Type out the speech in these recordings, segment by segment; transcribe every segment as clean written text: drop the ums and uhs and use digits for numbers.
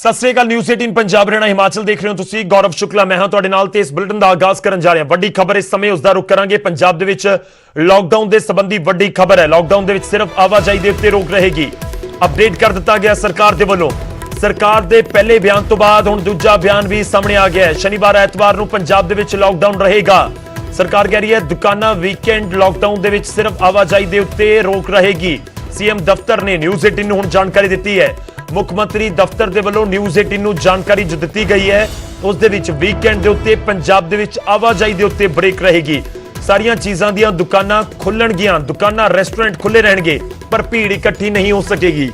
ਸਤਿ ਸ੍ਰੀ ਅਕਾਲ। News 18 Punjab Haryana Himachal ਦੇਖ ਰਹੇ ਹੋ ਤੁਸੀਂ। ਗੌਰਵ ਸ਼ੁਕਲਾ ਮੈਂ ਹਾਂ ਤੁਹਾਡੇ ਨਾਲ ਤੇ ਇਸ ਬੁਲੇਟਿਨ ਦਾ ਆਗਾਜ਼ ਕਰਨ ਜਾ ਰਹੇ ਹਾਂ। ਵੱਡੀ ਖਬਰ ਇਸ ਸਮੇਂ ਉਸ ਦਾ ਰੁਖ ਕਰਾਂਗੇ। ਪੰਜਾਬ ਦੇ ਵਿੱਚ ਲਾਕਡਾਊਨ ਦੇ ਸੰਬੰਧੀ ਵੱਡੀ ਖਬਰ ਹੈ। ਲਾਕਡਾਊਨ ਦੇ ਵਿੱਚ ਸਿਰਫ ਆਵਾਜਾਈ ਦੇ ਉੱਤੇ ਰੋਕ ਰਹੇਗੀ। ਅਪਡੇਟ ਕਰ ਦਿੱਤਾ ਗਿਆ ਸਰਕਾਰ ਦੇ ਵੱਲੋਂ। ਸਰਕਾਰ ਦੇ ਪਹਿਲੇ ਬਿਆਨ ਤੋਂ ਬਾਅਦ ਹੁਣ ਦੂਜਾ ਬਿਆਨ ਵੀ ਸਾਹਮਣੇ ਆ ਗਿਆ ਹੈ। ਸ਼ਨੀਵਾਰ ਐਤਵਾਰ ਨੂੰ ਪੰਜਾਬ ਦੇ ਵਿੱਚ ਲਾਕਡਾਊਨ ਰਹੇਗਾ। ਸਰਕਾਰ ਕਹਿ ਰਹੀ ਹੈ ਦੁਕਾਨਾਂ ਵੀਕਐਂਡ ਲਾਕਡਾਊਨ ਦੇ ਵਿੱਚ ਸਿਰਫ ਆਵਾਜਾਈ ਦੇ ਉੱਤੇ ਰੋਕ ਰਹੇਗੀ। ਸੀਐਮ ਦਫ਼ਤਰ ਨੇ ਨਿਊਜ਼ 18 ਨੂੰ ਹੁਣ ਜਾਣਕਾਰੀ ਦਿੱਤੀ ਹੈ। ਮੁੱਖ ਮੰਤਰੀ ਦਫ਼ਤਰ ਦੇ ਵੱਲੋਂ ਨਿਊਜ਼ 18 ਨੂੰ ਜਾਣਕਾਰੀ ਜੋ ਦਿੱਤੀ ਗਈ ਹੈ ਉਸ ਦੇ ਵਿੱਚ ਵੀਕਐਂਡ ਦੇ ਉੱਤੇ ਪੰਜਾਬ ਦੇ ਵਿੱਚ ਆਵਾਜਾਈ ਦੇ ਉੱਤੇ ਬ੍ਰੇਕ ਰਹੇਗੀ। ਸਾਰੀਆਂ ਚੀਜ਼ਾਂ ਦੀਆਂ ਦੁਕਾਨਾਂ ਖੁੱਲਣਗੀਆਂ, ਦੁਕਾਨਾਂ ਰੈਸਟੋਰੈਂਟ ਖੁੱਲੇ ਰਹਿਣਗੇ, ਪਰ ਭੀੜ ਇਕੱਠੀ ਨਹੀਂ ਹੋ ਸਕੇਗੀ।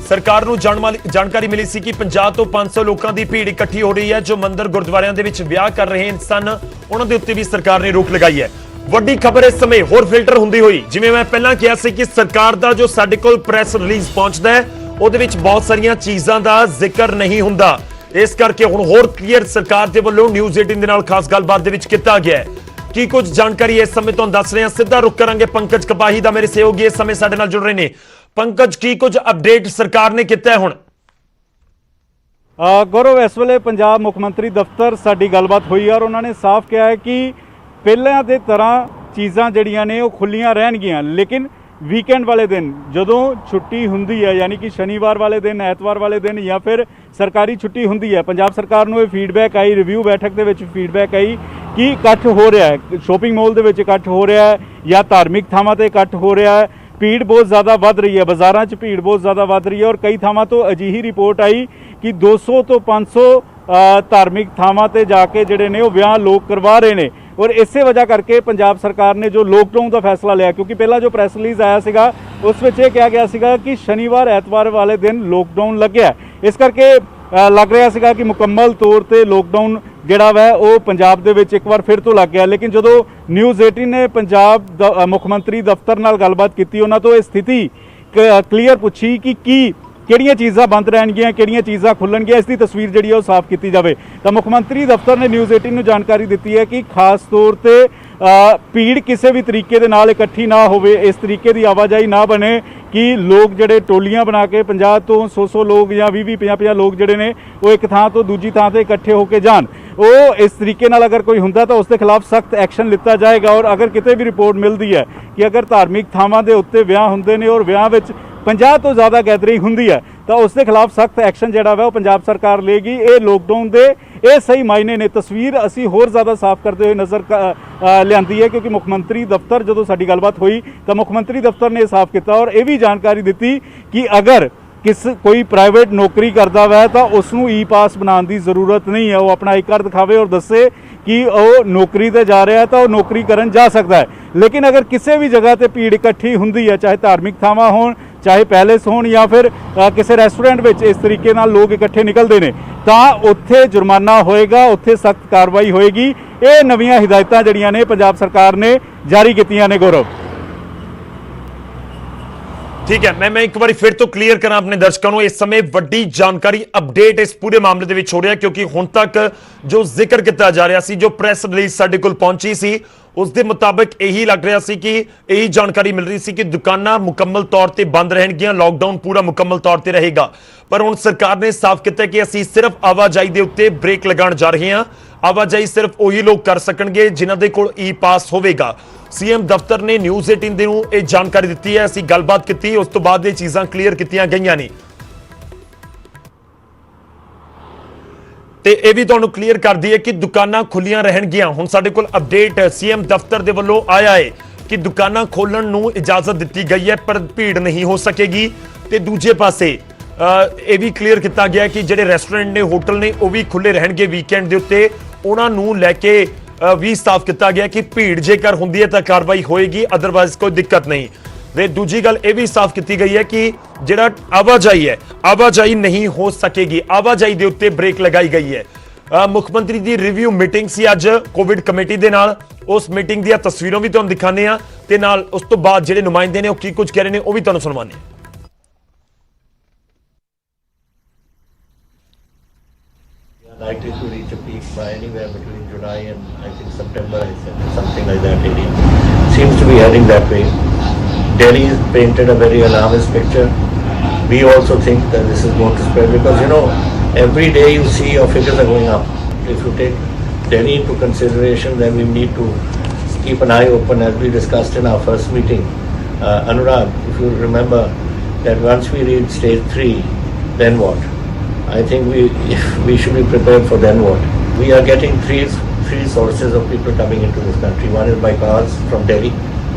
ਸਰਕਾਰ ਨੂੰ ਜਾਣਕਾਰੀ ਮਿਲੀ ਸੀ ਕਿ 50 ਤੋਂ 500 ਲੋਕਾਂ ਦੀ ਭੀੜ ਇਕੱਠੀ ਹੋ ਰਹੀ ਹੈ ਜੋ ਮੰਦਿਰ ਗੁਰਦੁਆਰਿਆਂ ਦੇ ਵਿੱਚ ਵਿਆਹ ਕਰ ਰਹੇ ਸਨ। ਉਹਨਾਂ ਦੇ ਉੱਤੇ ਵੀ ਸਰਕਾਰ ਨੇ ਰੋਕ ਲਗਾਈ ਹੈ। ਵੱਡੀ ਖਬਰ ਇਸ ਸਮੇਂ ਹੋਰ ਫਿਲਟਰ ਹੁੰਦੀ ਹੋਈ, ਜਿਵੇਂ ਮੈਂ ਪਹਿਲਾਂ ਕਿਹਾ ਸੀ ਕਿ ਸਰਕਾਰ ਦਾ ਜੋ ਸਾਡੇ ਕੋਲ ਪ੍ਰੈਸ ਰਿਲੀਜ਼ ਪਹੁੰਚਦਾ ਹੈ ਉਹਦੇ ਵਿੱਚ ਬਹੁਤ ਸਾਰੀਆਂ ਚੀਜ਼ਾਂ ਦਾ ਜ਼ਿਕਰ ਨਹੀਂ ਹੁੰਦਾ। ਇਸ ਕਰਕੇ ਹੁਣ ਹੋਰ ਕਲੀਅਰ ਸਰਕਾਰ ਦੇ ਵੱਲੋਂ ਨਿਊਜ਼ 18 ਦੇ ਨਾਲ ਖਾਸ ਗੱਲਬਾਤ ਦੇ ਵਿੱਚ ਕੀਤਾ ਗਿਆ ਹੈ। ਕੀ ਕੁਝ ਜਾਣਕਾਰੀ ਇਸ ਸਮੇਂ ਤੁਹਾਨੂੰ ਦੱਸ ਰਹੇ ਹਾਂ। ਸਿੱਧਾ ਰੁਕ ਕਰਾਂਗੇ ਪੰਕਜ ਕਪਾਹੀ ਦਾ, ਮੇਰੇ ਸਹਿਯੋਗੀ ਇਸ ਸਮੇਂ ਸਾਡੇ ਨਾਲ ਜੁੜ ਰਹੇ ਨੇ। ਪੰਕਜ, ਕੀ ਕੁਝ ਅਪਡੇਟ ਸਰਕਾਰ ਨੇ ਕੀਤਾ ਹੈ ਹੁਣ? ਗੌਰਵ, ਇਸ ਵੇਲੇ ਪੰਜਾਬ ਮੁੱਖ ਮੰਤਰੀ ਦਫ਼ਤਰ ਸਾਡੀ ਗੱਲਬਾਤ ਹੋਈ ਔਰ ਉਹਨਾਂ ਨੇ ਸਾਫ਼ ਕਿਹਾ ਹੈ ਕਿ ਪਹਿਲਾਂ ਦੇ ਤਰ੍ਹਾਂ ਚੀਜ਼ਾਂ ਜਿਹੜੀਆਂ ਨੇ ਉਹ ਖੁੱਲੀਆਂ ਰਹਿਣਗੀਆਂ, ਲੇਕਿਨ ਵੀਕਐਂਡ ਵਾਲੇ ਦਿਨ ਜਦੋਂ ਛੁੱਟੀ ਹੁੰਦੀ ਹੈ, ਯਾਨੀ ਕਿ ਸ਼ਨੀਵਾਰ ਵਾਲੇ ਦਿਨ, ਐਤਵਾਰ ਵਾਲੇ ਦਿਨ ਜਾਂ ਫਿਰ ਸਰਕਾਰੀ ਛੁੱਟੀ ਹੁੰਦੀ ਹੈ, ਪੰਜਾਬ ਸਰਕਾਰ ਨੂੰ ਇਹ ਫੀਡਬੈਕ ਆਈ, ਰਿਵਿਊ ਬੈਠਕ ਦੇ ਵਿੱਚ ਫੀਡਬੈਕ ਆਈ ਕਿ ਇਕੱਠ ਹੋ ਰਿਹਾ ਹੈ, ਸ਼ੋਪਿੰਗ ਮਾਲ ਦੇ ਵਿੱਚ ਇਕੱਠ ਹੋ ਰਿਹਾ ਹੈ ਜਾਂ ਧਾਰਮਿਕ ਥਾਵਾਂ ਤੇ ਇਕੱਠ ਹੋ ਰਿਹਾ ਹੈ, ਭੀੜ ਬਹੁਤ ਜ਼ਿਆਦਾ ਵੱਧ ਰਹੀ ਹੈ, ਬਾਜ਼ਾਰਾਂ 'ਚ ਭੀੜ ਬਹੁਤ ਜ਼ਿਆਦਾ ਵੱਧ ਰਹੀ ਹੈ ਔਰ ਕਈ ਥਾਵਾਂ ਤੋਂ ਅਜਿਹੀ ਰਿਪੋਰਟ ਆਈ ਕਿ 200 ਤੋਂ 500 ਧਾਰਮਿਕ ਥਾਵਾਂ ਤੇ ਜਾ ਕੇ ਜਿਹੜੇ ਨੇ ਉਹ ਵਿਆਹ ਲੋਕ ਕਰਵਾ ਰਹੇ ਨੇ। ਔਰ ਇਸੇ ਵਜ੍ਹਾ ਕਰਕੇ ਪੰਜਾਬ ਸਰਕਾਰ ਨੇ ਜੋ ਲੋਕਡਾਊਨ ਦਾ ਫੈਸਲਾ ਲਿਆ, ਕਿਉਂਕਿ ਪਹਿਲਾਂ ਜੋ ਪ੍ਰੈਸ ਰਿਲੀਜ਼ ਆਇਆ ਸੀਗਾ ਉਸ ਵਿੱਚ ਇਹ ਕਿਹਾ ਗਿਆ ਸੀਗਾ ਕਿ ਸ਼ਨੀਵਾਰ ਐਤਵਾਰ ਵਾਲੇ ਦਿਨ ਲੋਕਡਾਊਨ ਲੱਗਿਆ, ਇਸ ਕਰਕੇ ਲੱਗ ਰਿਹਾ ਸੀਗਾ ਕਿ ਮੁਕੰਮਲ ਤੌਰ ਤੇ ਲੋਕਡਾਊਨ ਜਿਹੜਾ ਵਾ ਉਹ ਪੰਜਾਬ ਦੇ ਵਿੱਚ ਇੱਕ ਵਾਰ ਫਿਰ ਤੋਂ ਲੱਗ ਗਿਆ। ਲੇਕਿਨ ਜਦੋਂ ਨਿਊਜ਼ 18 ਨੇ ਪੰਜਾਬ ਮੁੱਖ ਮੰਤਰੀ ਦਫ਼ਤਰ ਨਾਲ ਗੱਲਬਾਤ ਕੀਤੀ, ਉਹਨਾਂ ਤੋਂ ਇਹ ਸਥਿਤੀ ਕਲੀਅਰ ਪੁੱਛੀ ਕਿ ਕਿਹੜੀਆਂ ਚੀਜ਼ਾਂ ਬੰਦ ਰਹਿਣਗੀਆਂ, ਕਿਹੜੀਆਂ ਚੀਜ਼ਾਂ ਖੁੱਲਣਗੀਆਂ, ਇਸ ਦੀ ਤਸਵੀਰ ਜਿਹੜੀ ਹੈ ਉਹ ਸਾਫ਼ ਕੀਤੀ ਜਾਵੇ, ਤਾਂ ਮੁੱਖ ਮੰਤਰੀ ਦਫ਼ਤਰ ਨੇ ਨਿਊਜ਼ 18 ਨੂੰ ਜਾਣਕਾਰੀ ਦਿੱਤੀ ਹੈ ਕਿ ਖਾਸ ਤੌਰ ਤੇ ਭੀੜ ਕਿਸੇ ਵੀ ਤਰੀਕੇ ਦੇ ਨਾਲ ਇਕੱਠੀ ਨਾ ਹੋਵੇ, ਇਸ ਤਰੀਕੇ ਦੀ ਆਵਾਜਾਈ ਨਾ ਬਣੇ ਕਿ ਲੋਕ ਜਿਹੜੇ ਟੋਲੀਆਂ ਬਣਾ ਕੇ 50 ਤੋਂ 100 ਲੋਕ ਜਾਂ 20 50 ਲੋਕ ਜਿਹੜੇ ਨੇ ਉਹ ਇੱਕ ਥਾਂ ਤੋਂ ਦੂਜੀ ਥਾਂ ਤੇ ਇਕੱਠੇ ਹੋ ਕੇ ਜਾਣ। ਉਹ ਇਸ ਤਰੀਕੇ ਨਾਲ ਅਗਰ ਕੋਈ ਹੁੰਦਾ ਤਾਂ ਉਸ ਦੇ ਖਿਲਾਫ ਸਖਤ ਐਕਸ਼ਨ ਲਿੱਤਾ ਜਾਏਗਾ। ਔਰ ਅਗਰ ਕਿਤੇ ਵੀ ਰਿਪੋਰਟ ਮਿਲਦੀ ਹੈ ਕਿ ਅਗਰ ਧਾਰਮਿਕ ਥਾਵਾਂ ਦੇ ਉੱਤੇ ਵਿਆਹ ਹੁੰਦੇ ਨੇ ਔਰ ਵਿਆਹ ਵਿੱਚ 50 ਤੋਂ ਜ਼ਿਆਦਾ ਗੈਦਰਿੰਗ ਹੁੰਦੀ ਹੈ ਤਾਂ ਉਸ ਦੇ ਖਿਲਾਫ ਸਖਤ ਐਕਸ਼ਨ ਜਿਹੜਾ ਵਾ ਉਹ ਪੰਜਾਬ ਸਰਕਾਰ ਲਏਗੀ। ਇਹ ਲੋਕਡਾਊਨ ਦੇ ਇਹ ਸਹੀ ਮਾਇਨੇ ਨੇ। ਤਸਵੀਰ ਅਸੀਂ ਹੋਰ ਜ਼ਿਆਦਾ ਸਾਫ਼ ਕਰਦੇ ਹੋਏ ਨਜ਼ਰ ਲਿਆਂਦੀ ਹੈ, ਕਿਉਂਕਿ ਮੁੱਖ ਮੰਤਰੀ ਦਫ਼ਤਰ ਜਦੋਂ ਸਾਡੀ ਗੱਲਬਾਤ ਹੋਈ ਤਾਂ ਮੁੱਖ ਮੰਤਰੀ ਦਫ਼ਤਰ ਨੇ ਸਾਫ਼ ਕੀਤਾ ਔਰ ਇਹ ਵੀ ਜਾਣਕਾਰੀ ਦਿੱਤੀ ਕਿ ਅਗਰ ਕੋਈ ਪ੍ਰਾਈਵੇਟ ਨੌਕਰੀ ਕਰਦਾ ਵਾ ਤਾਂ ਉਸ ਨੂੰ ਈ ਪਾਸ ਬਣਾਉਣ ਦੀ ਜ਼ਰੂਰਤ ਨਹੀਂ ਹੈ। ਉਹ ਆਪਣਾ ਆਈ ਕਾਰਡ ਦਿਖਾਵੇ ਔਰ ਦੱਸੇ ਕਿ ਉਹ ਨੌਕਰੀ ਤੇ ਜਾ ਰਿਹਾ ਤਾਂ ਉਹ ਨੌਕਰੀ ਕਰਨ ਜਾ ਸਕਦਾ ਹੈ। ਲੇਕਿਨ ਅਗਰ ਕਿਸੇ ਵੀ ਜਗ੍ਹਾ ਤੇ ਭੀੜ ਇਕੱਠੀ ਹੁੰਦੀ ਹੈ, ਚਾਹੇ ਧਾਰਮਿਕ ਥਾਵਾਂ ਹੋਣ, ਚਾਹੇ ਪੈਲੇਸ ਹੋਣ ਜਾਂ ਫਿਰ ਕਿਸੇ ਰੈਸਟੋਰੈਂਟ ਵਿੱਚ ਇਸ ਤਰੀਕੇ ਨਾਲ ਲੋਕ ਇਕੱਠੇ ਨਿਕਲਦੇ ਨੇ ਤਾਂ ਉੱਥੇ ਜੁਰਮਾਨਾ ਹੋਏਗਾ, ਉੱਥੇ ਸਖਤ ਕਾਰਵਾਈ ਹੋਏਗੀ। ਇਹ ਨਵੀਆਂ ਹਿਦਾਇਤਾਂ ਜਿਹੜੀਆਂ ਨੇ ਪੰਜਾਬ ਸਰਕਾਰ ਨੇ ਜਾਰੀ ਕੀਤੀਆਂ ਨੇ। ਗੌਰਵ, ਠੀਕ ਹੈ, ਮੈਂ ਇੱਕ ਵਾਰੀ ਫਿਰ ਤੋਂ ਕਲੀਅਰ ਕਰਾਂ ਆਪਣੇ ਦਰਸ਼ਕਾਂ ਨੂੰ। ਇਸ ਸਮੇਂ ਵੱਡੀ ਜਾਣਕਾਰੀ ਅਪਡੇਟ ਇਸ ਪੂਰੇ ਮਾਮਲੇ ਦੇ ਵਿੱਚ ਹੋ ਰਿਹਾ, ਕਿਉਂਕਿ ਹੁਣ ਤੱਕ ਜੋ ਜ਼ਿਕਰ ਕੀਤਾ ਜਾ ਰਿਹਾ ਸੀ, ਜੋ ਪ੍ਰੈਸ ਰਿਲੀਜ਼ ਸਾਡੇ ਕੋਲ ਪਹੁੰਚੀ ਸੀ ਉਸ ਦੇ ਮੁਤਾਬਕ ਇਹੀ ਲੱਗ ਰਿਹਾ ਸੀ ਕਿ ਇਹੀ ਜਾਣਕਾਰੀ ਮਿਲ ਰਹੀ ਸੀ ਕਿ ਦੁਕਾਨਾਂ ਮੁਕੰਮਲ ਤੌਰ ਤੇ ਬੰਦ ਰਹਿਣਗੀਆਂ, ਲਾਕਡਾਊਨ ਪੂਰਾ ਮੁਕੰਮਲ ਤੌਰ ਤੇ ਰਹੇਗਾ। ਪਰ ਹੁਣ ਸਰਕਾਰ ਨੇ ਸਾਫ਼ ਕੀਤਾ ਕਿ ਅਸੀਂ ਸਿਰਫ ਆਵਾਜਾਈ ਦੇ ਉੱਤੇ ਬ੍ਰੇਕ ਲਗਾਉਣ ਜਾ ਰਹੇ ਹਾਂ। ਆਵਾਜਾਈ ਸਿਰਫ ਉਹੀ ਲੋਕ ਕਰ ਸਕਣਗੇ ਜਿਨ੍ਹਾਂ ਦੇ ਕੋਲ ਈ ਪਾਸ ਹੋਵੇਗਾ। ਸੀਐਮ ਦਫ਼ਤਰ ਨੇ ਨਿਊਜ਼ 18 ਨੂੰ ਇਹ ਜਾਣਕਾਰੀ ਦਿੱਤੀ ਹੈ। ਅਸੀਂ ਗੱਲਬਾਤ ਕੀਤੀ, ਉਸ ਤੋਂ ਬਾਅਦ ਇਹ ਚੀਜ਼ਾਂ ਕਲੀਅਰ ਕੀਤੀਆਂ ਗਈਆਂ ਨੇ ਤੇ ਇਹ ਵੀ ਤੁਹਾਨੂੰ ਕਲੀਅਰ ਕਰ ਦਈਏ ਕਿ ਦੁਕਾਨਾਂ ਖੁੱਲੀਆਂ ਰਹਿਣਗੀਆਂ। ਹੁਣ ਸਾਡੇ ਕੋਲ ਅਪਡੇਟ ਸੀਐਮ ਦਫ਼ਤਰ ਦੇ ਵੱਲੋਂ ਆਇਆ ਹੈ ਕਿ ਦੁਕਾਨਾਂ ਖੋਲਣ ਨੂੰ ਇਜਾਜ਼ਤ ਦਿੱਤੀ ਗਈ ਹੈ ਪਰ ਭੀੜ ਨਹੀਂ ਹੋ ਸਕੇਗੀ। ਤੇ ਦੂਜੇ ਪਾਸੇ ਇਹ ਵੀ ਕਲੀਅਰ ਕੀਤਾ ਗਿਆ ਕਿ ਜਿਹੜੇ ਰੈਸਟੋਰੈਂਟ ਨੇ, ਹੋਟਲ ਨੇ, ਉਹ ਵੀ ਖੁੱਲੇ ਰਹਿਣਗੇ ਵੀਕਐਂਡ ਦੇ ਉੱਤੇ। ਉਹਨਾਂ ਨੂੰ ਲੈ ਕੇ ਵੀ ਸਾਫ਼ ਕੀਤਾ ਗਿਆ ਕਿ ਭੀੜ ਜੇਕਰ ਹੁੰਦੀ ਹੈ ਤਾਂ ਕਾਰਵਾਈ ਹੋਏਗੀ, ਅਦਰਵਾਈਜ਼ ਕੋਈ ਦਿੱਕਤ ਨਹੀਂ। ਤੇ ਦੂਜੀ ਗੱਲ ਇਹ ਵੀ ਸਾਫ਼ ਕੀਤੀ ਗਈ ਹੈ ਕਿ ਜਿਹੜਾ ਆਵਾਜਾਈ ਹੈ, ਆਵਾਜਾਈ ਨਹੀਂ ਹੋ ਸਕੇਗੀ, ਆਵਾਜਾਈ ਦੇ ਉੱਤੇ ਬ੍ਰੇਕ ਲਗਾਈ ਗਈ ਹੈ। ਮੁੱਖ ਮੰਤਰੀ ਦੀ ਰਿਵਿਊ ਮੀਟਿੰਗ ਸੀ ਅੱਜ ਕੋਵਿਡ ਕਮੇਟੀ ਦੇ ਨਾਲ। ਉਸ ਮੀਟਿੰਗ ਦੀਆਂ ਤਸਵੀਰਾਂ ਵੀ ਤੁਹਾਨੂੰ ਦਿਖਾਉਂਦੇ ਆ ਤੇ ਨਾਲ ਉਸ ਤੋਂ ਬਾਅਦ ਜਿਹੜੇ ਨੁਮਾਇੰਦੇ ਨੇ ਉਹ ਕੀ ਕੁਝ ਕਹਿ ਰਹੇ ਨੇ ਉਹ ਵੀ ਤੁਹਾਨੂੰ ਸੁਣਵਾਉਂਦੇ ਆ। Likely to reach a peak by anywhere between July and I think September, I said something like that area. Seems to be heading that way. Delhi has painted a very alarmist picture. We also think that this is going to spread because, you know, every day you see your figures are going up. If you take Delhi into consideration, then we need to keep an eye open, as we discussed in our first meeting. Anurag, if you remember that once we reach stage 3, then what? I think we should be prepared for then what. We are getting three sources of people coming into this country. One is by cars from Delhi,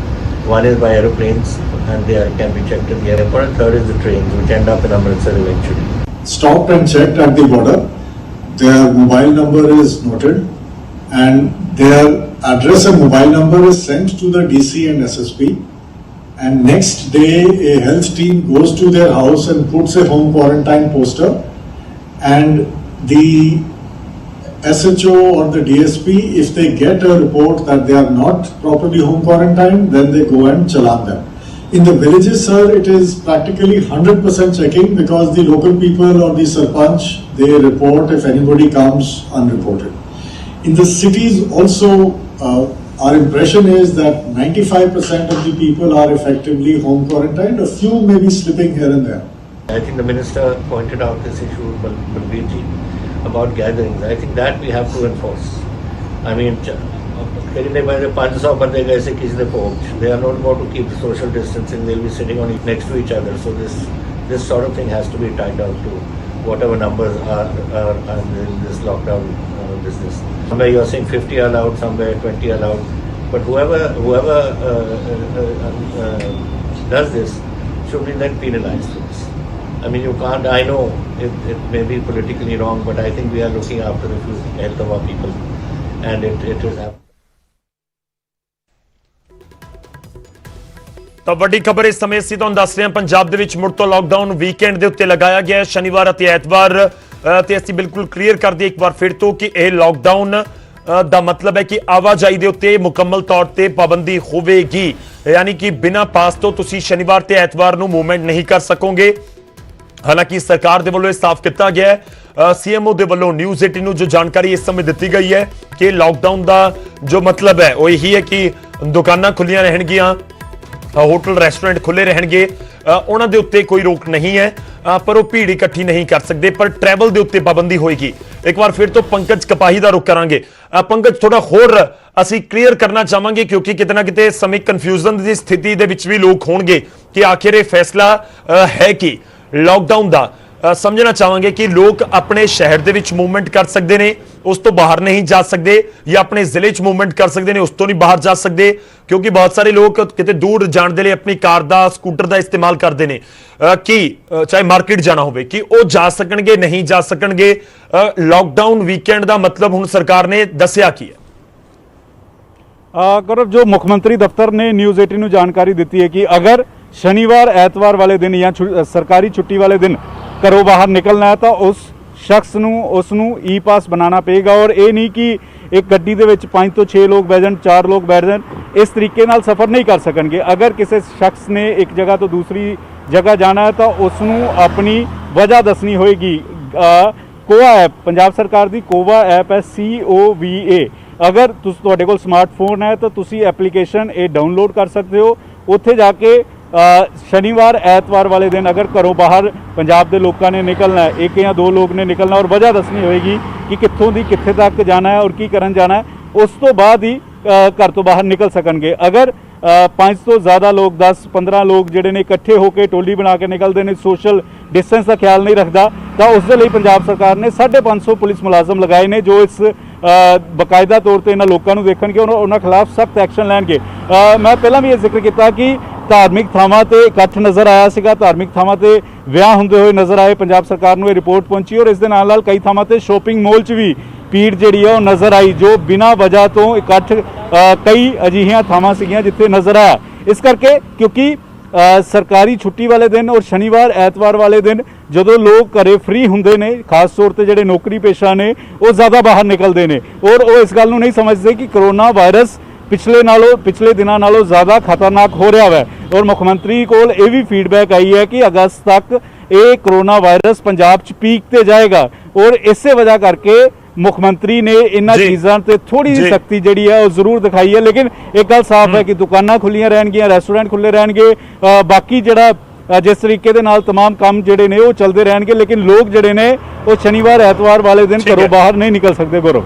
one is by aeroplanes, and they can be checked in the airport, and third is the trains, which end up in Amritsar eventually. Stopped and checked at the border. Their mobile number is noted, and their address and mobile number is sent to the DC and SSP. And next day, a health team goes to their house and puts a home quarantine poster, and the SHO or the DSP, if they get a report that they are not properly home quarantined, then they go and challan them. In the villages, sir, it is practically 100% checking because the local people or the sarpanch, they report if anybody comes unreported. In the cities also, our impression is that 95% of the people are effectively home quarantined. A few may be slipping here and there. I think the minister pointed out this issue, Balbir ji, about gatherings. I think that we have to enforce. I mean, they are not going to keep social distancing. They'll be sitting on next to each other. So this sort of thing has to be tied down to whatever numbers are in this lockdown business. Somewhere you're saying 50 allowed, somewhere 20 allowed. But whoever does this should be then penalized for this. I mean, you can't. I know it may be politically wrong, but I think we are looking after the health of our people, and it is happening. ਤਾਂ ਵੱਡੀ ਖਬਰ ਇਸ ਸਮੇਂ ਅਸੀਂ ਤੁਹਾਨੂੰ ਦੱਸ ਰਹੇ ਹਾਂ ਪੰਜਾਬ ਦੇ ਵਿੱਚ ਮੁੜ ਤੋਂ ਲਾਕਡਾਊਨ ਵੀਕਐਂਡ ਦੇ ਉੱਤੇ ਲਗਾਇਆ ਗਿਆ ਹੈ ਸ਼ਨੀਵਾਰ ਅਤੇ ਐਤਵਾਰ ਤੇ ਅਸੀਂ ਬਿਲਕੁਲ ਕਲੀਅਰ ਕਰ ਦਈਏ ਇੱਕ ਵਾਰ ਫਿਰ ਤੋਂ ਕਿ ਇਹ ਲਾਕਡਾਊਨ ਦਾ ਮਤਲਬ ਹੈ ਕਿ ਆਵਾਜਾਈ ਦੇ ਉੱਤੇ ਮੁਕੰਮਲ ਤੌਰ ਤੇ ਪਾਬੰਦੀ ਹੋਵੇਗੀ ਯਾਨੀ ਕਿ ਬਿਨਾਂ ਪਾਸ ਤੋਂ ਤੁਸੀਂ ਸ਼ਨੀਵਾਰ ਤੇ ਐਤਵਾਰ ਨੂੰ ਮੂਵਮੈਂਟ ਨਹੀਂ ਕਰ ਸਕੋਗੇ ਹਾਲਾਂਕਿ ਸਰਕਾਰ ਦੇ ਵੱਲੋਂ ਇਹ ਸਾਫ਼ ਕੀਤਾ ਗਿਆ ਹੈ ਸੀਐਮਓ ਦੇ ਵੱਲੋਂ ਨਿਊਜ਼ 18 ਨੂੰ ਜੋ ਜਾਣਕਾਰੀ ਇਸ ਸਮੇਂ ਦਿੱਤੀ ਗਈ ਹੈ ਕਿ ਲਾਕਡਾਊਨ ਦਾ ਜੋ ਮਤਲਬ ਹੈ ਉਹ ਇਹੀ ਹੈ ਕਿ ਦੁਕਾਨਾਂ ਖੁੱਲੀਆਂ ਰਹਿਣਗੀਆਂ ਹੋਟਲ ਰੈਸਟੋਰੈਂਟ ਖੁੱਲੇ ਰਹਿਣਗੇ ਉਹਨਾਂ ਦੇ ਉੱਤੇ ਕੋਈ ਰੋਕ ਨਹੀਂ ਹੈ ਪਰ ਉਹ ਭੀੜ ਇਕੱਠੀ ਨਹੀਂ ਕਰ ਸਕਦੇ ਪਰ ਟਰੈਵਲ ਦੇ ਉੱਤੇ ਪਾਬੰਦੀ ਹੋਏਗੀ ਇੱਕ ਵਾਰ ਫਿਰ ਤੋਂ ਪੰਕਜ ਕਪਾਹੀ ਦਾ ਰੁਖ ਕਰਾਂਗੇ ਪੰਕਜ ਥੋੜਾ ਹੋਰ ਅਸੀਂ ਕਲੀਅਰ ਕਰਨਾ ਚਾਹਾਂਗੇ ਕਿਉਂਕਿ ਕਿਤੇ ਨਾ ਕਿਤੇ ਸਮੇਂ ਕਨਫਿਊਜ਼ਨ ਦੀ ਸਥਿਤੀ ਦੇ ਵਿੱਚ ਵੀ ਲੋਕ ਹੋਣਗੇ ਕਿ ਆਖਿਰ ਇਹ ਫੈਸਲਾ ਹੈ ਕਿ ਲਾਕਡਾਊਨ ਦਾ ਸਮਝਣਾ ਚਾਹਾਂਗੇ ਕਿ ਲੋਕ ਆਪਣੇ ਸ਼ਹਿਰ ਦੇ ਵਿੱਚ ਮੂਵਮੈਂਟ ਕਰ ਸਕਦੇ ਨੇ ਉਸ ਤੋਂ ਬਾਹਰ ਨਹੀਂ ਜਾ ਸਕਦੇ ਜਾਂ ਆਪਣੇ ਜ਼ਿਲ੍ਹੇ 'ਚ ਮੂਵਮੈਂਟ ਕਰ ਸਕਦੇ ਨੇ ਉਸ ਤੋਂ ਨਹੀਂ ਬਾਹਰ ਜਾ ਸਕਦੇ ਕਿਉਂਕਿ ਬਹੁਤ ਸਾਰੇ ਲੋਕ ਕਿਤੇ ਦੂਰ ਜਾਣ ਦੇ ਲਈ ਆਪਣੀ ਕਾਰ ਦਾ ਸਕੂਟਰ ਦਾ ਇਸਤੇਮਾਲ ਕਰਦੇ ਨੇ ਕਿ ਚਾਹੇ ਮਾਰਕੀਟ ਜਾਣਾ ਹੋਵੇ ਕਿ ਉਹ ਜਾ ਸਕਣਗੇ ਨਹੀਂ ਜਾ ਸਕਣਗੇ ਲਾਕਡਾਊਨ ਵੀਕਐਂਡ ਦਾ ਮਤਲਬ ਹੁਣ ਸਰਕਾਰ ਨੇ ਦੱਸਿਆ ਕੀ ਹੈ गौरव जो मुख्यमंत्री दफ्तर ने न्यूज़ 18 ਨੂੰ जानकारी दी है कि अगर शनिवार एतवार वाले दिन या सरकारी छुट्टी वाले दिन घरों बाहर निकलना है तो उस शख्स उसनू ई पास बनाना पेगा और ये नहीं कि एक गड्डी दे विच 5 ਤੋਂ 6 लोग बैठ जाण 4 लोग बैठ जाण इस तरीके नाल सफ़र नहीं कर सकणगे अगर किसी शख्स ने एक जगह तो दूसरी जगह जाना है तो उसनू अपनी वजह दसनी होएगी कोवा ऐप पंजाब सरकार की कोवा ऐप है COVA अगर तुहाडे कोल स्मार्टफोन है तो तुसी एप्लीकेशन ये डाउनलोड कर सकते हो उत्थे जाके शनिवार एतवार वाले दिन अगर घरों बाहर पंजाब के लोगों ने निकलना है एक या 2 लोग ने निकलना और वजह दसनी होएगी कि कित्थों दी कित्थे तक जाना है और की करन जाना है उस तो बाद ही घर तो बाहर निकल सकणगे अगर 5 तो ज़्यादा लोग 10-15 लोग जिहड़े ने इकट्ठे होकर टोली बना के निकलते हैं सोशल डिस्टेंस का ख्याल नहीं रखता तो उस दे लई पंजाब सरकार ने 550 पुलिस मुलाजम लगाए ने जो इस बकायदा तौर पर इन्होंने लोगों को देखणगे उन्होंने खिलाफ सख्त एक्शन लैणगे मैं पहला भी ये जिक्र किया कि धार्मिक थावां ते इकट्ठ नज़र आया सीगा धार्मिक थावां ते विआह हुंदे होए नज़र आए पंजाब सरकार नूं रिपोर्ट पहुंची और इस दे नाल कई थावां ते शॉपिंग मॉल च भी भीड़ जिहड़ी है नज़र आई जो बिना वजह तो इकट्ठ कई अजिहियां थावां सीगियां जिथे नज़र आया इस करके क्योंकि सरकारी छुट्टी वाले दिन और शनिवार एतवार वाले दिन ਜਦੋਂ लोग घरे फ्री ਹੁੰਦੇ ਨੇ खास तौर ਤੇ ਜਿਹੜੇ ਨੌਕਰੀ ਪੇਸ਼ਾ ਨੇ ਉਹ ਜ਼ਿਆਦਾ ਬਾਹਰ ਨਿਕਲਦੇ ਨੇ ਔਰ ਉਹ ਇਸ ਗੱਲ ਨੂੰ ਨਹੀਂ ਸਮਝਦੇ ਕਿ ਕਰੋਨਾ ਵਾਇਰਸ पिछले दिनों नालों ज़्यादा खतरनाक हो रहा है और मुख्यमंत्री को ये भी फीडबैक आई है कि अगस्त तक ये करोना वायरस पंजाब च पीक ते जाएगा और इस वजह करके ਮੁੱਖ ਮੰਤਰੀ ਨੇ ਇਹਨਾਂ ਜੀ। ਚੀਜ਼ਾਂ ਤੇ ਥੋੜੀ ਜਿਹੀ ਜੀ। ਸਖਤੀ ਜਿਹੜੀ ਹੈ ਉਹ ਜ਼ਰੂਰ ਦਿਖਾਈ ਹੈ, ਲੇਕਿਨ ਇੱਕ ਗੱਲ ਸਾਫ਼ ਹੈ ਕਿ ਦੁਕਾਨਾਂ ਖੁੱਲੀਆਂ ਰਹਿਣਗੀਆਂ, ਰੈਸਟੋਰੈਂਟ ਖੁੱਲੇ ਰਹਿਣਗੇ, ਬਾਕੀ ਜਿਹੜਾ ਜਿਸ ਤਰੀਕੇ ਦੇ ਨਾਲ तमाम ਕੰਮ ਜਿਹੜੇ ਨੇ ਉਹ ਚੱਲਦੇ ਰਹਿਣਗੇ, ਲੇਕਿਨ ਲੋਕ ਜਿਹੜੇ ਨੇ ਉਹ ਸ਼ਨੀਵਾਰ ਐਤਵਾਰ ਵਾਲੇ ਦਿਨ ਠੀਕ ਘਰੋਂ ਹੈ। ਬਾਹਰ ਨਹੀਂ ਨਿਕਲ ਸਕਦੇ। ਗੌਰਵ,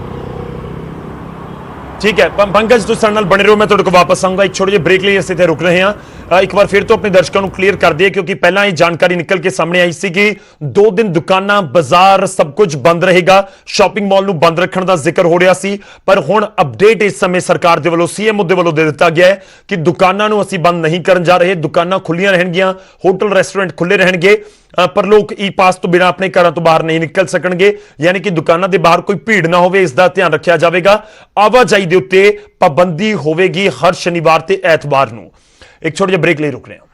ਠੀਕ ਹੈ ਪੰਕਜ, ਤੁਸੀਂ ਸਾਡੇ ਨਾਲ ਬਣੇ ਰਹੋ, ਮੈਂ ਤੁਹਾਡੇ ਕੋਲ ਵਾਪਸ ਆਉਂਗਾ। ਇੱਕ ਛੋਟੇ ਜਿਹੇ ਬ੍ਰੇਕ ਲਈ ਅਸੀਂ ਇੱਥੇ ਰੁਕ ਰਹੇ ਹਾਂ। ਇੱਕ ਵਾਰ ਫਿਰ ਤੋਂ ਆਪਣੇ ਦਰਸ਼ਕਾਂ ਨੂੰ ਕਲੀਅਰ ਕਰ ਦਈਏ, ਕਿਉਂਕਿ ਪਹਿਲਾਂ ਇਹ ਜਾਣਕਾਰੀ ਨਿਕਲ ਕੇ ਸਾਹਮਣੇ ਆਈ ਸੀ ਕਿ 2 ਦਿਨ ਦੁਕਾਨਾਂ, ਬਾਜ਼ਾਰ ਸਭ ਕੁਝ ਬੰਦ ਰਹੇਗਾ, ਸ਼ਾਪਿੰਗ ਮਾਲ ਨੂੰ ਬੰਦ ਰੱਖਣ ਦਾ ਜ਼ਿਕਰ ਹੋ ਰਿਹਾ ਸੀ। ਪਰ ਹੁਣ ਅਪਡੇਟ ਇਸ ਸਮੇਂ ਸਰਕਾਰ ਦੇ ਵੱਲੋਂ, ਸੀਐਮ ਦੇ ਵੱਲੋਂ ਦੇ ਦਿੱਤਾ ਗਿਆ ਹੈ ਕਿ ਦੁਕਾਨਾਂ ਨੂੰ ਅਸੀਂ ਬੰਦ ਨਹੀਂ ਕਰਨ ਜਾ ਰਹੇ, ਦੁਕਾਨਾਂ ਖੁੱਲੀਆਂ ਰਹਿਣਗੀਆਂ, ਹੋਟਲ ਰੈਸਟੋਰੈਂਟ ਖੁੱਲੇ ਰਹਿਣਗੇ, ਪਰ ਲੋਕ ਈ ਪਾਸ ਤੋਂ ਬਿਨਾਂ ਆਪਣੇ ਘਰਾਂ ਤੋਂ ਬਾਹਰ ਨਹੀਂ ਨਿਕਲ ਸਕਣਗੇ। ਯਾਨੀ ਕਿ ਦੁਕਾਨਾਂ ਦੇ ਬਾਹਰ ਕੋਈ ਭੀੜ ਨਾ ਹੋਵੇ, ਇਸ ਦਾ ਧਿਆਨ ਰੱਖਿਆ ਜਾਵੇਗਾ। ਆਵਾਜਾਈ ਦੇ ਉੱਤੇ ਪਾਬੰਦੀ ਹੋਵੇਗੀ ਹਰ ਸ਼ਨੀਵਾਰ ਤੇ ਐਤਵਾਰ ਨੂੰ। ਇੱਕ ਛੋਟੇ ਜਿਹੇ ਬ੍ਰੇਕ ਲਈ ਰੁਕ ਰਹੇ ਹਾਂ।